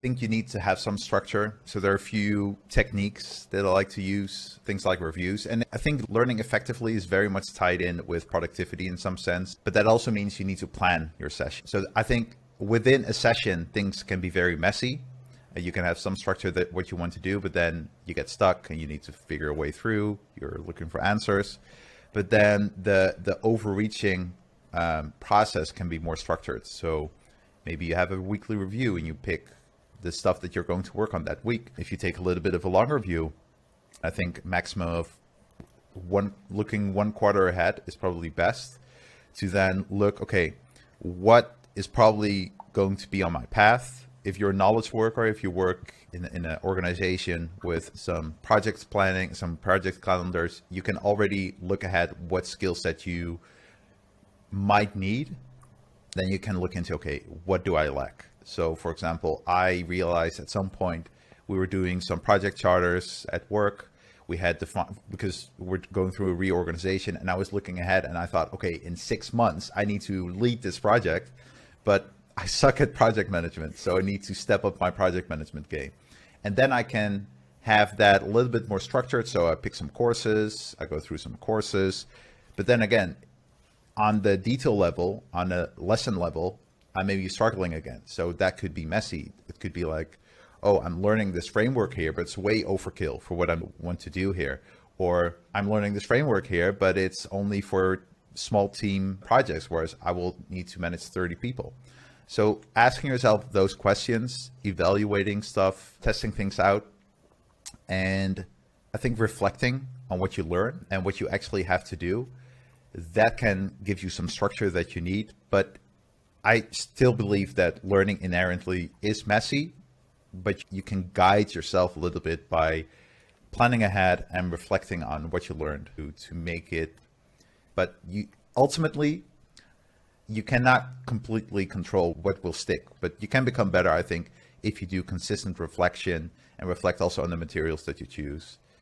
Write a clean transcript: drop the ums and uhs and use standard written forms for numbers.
think you need to have some structure. So there are a few techniques that I like to use, things like reviews. And I think learning effectively is very much tied in with productivity in some sense, but that also means you need to plan your session. So I think within a session, things can be very messy. You can have some structure that what you want to do, but then you get stuck and you need to figure a way through. You're looking for answers. But then the overreaching process can be more structured. So maybe you have a weekly review and you pick the stuff that you're going to work on that week. If you take a little bit of a longer view, I think maximum of looking 1 quarter ahead is probably best, to then look, okay, what is probably going to be on my path? If you're a knowledge worker, if you work in an organization with some projects planning, some project calendars, you can already look ahead what skill set you might need. Then you can look into, okay, what do I lack? So for example, I realized at some point we were doing some project charters at work. We had because we're going through a reorganization, and I was looking ahead and I thought, okay, in 6 months, I need to lead this project, but I suck at project management. So I need to step up my project management game. And then I can have that a little bit more structured. So I pick some courses, I go through some courses, but then again, on the detail level, on a lesson level, I may be struggling again. So that could be messy. It could be like, oh, I'm learning this framework here, but it's way overkill for what I want to do here. Or I'm learning this framework here, but it's only for small team projects, whereas I will need to manage 30 people. So asking yourself those questions, evaluating stuff, testing things out, and I think reflecting on what you learn and what you actually have to do, that can give you some structure that you need. But I still believe that learning inherently is messy, but you can guide yourself a little bit by planning ahead and reflecting on what you learned to make it. But ultimately, you cannot completely control what will stick, but you can become better, I think, if you do consistent reflection and reflect also on the materials that you choose.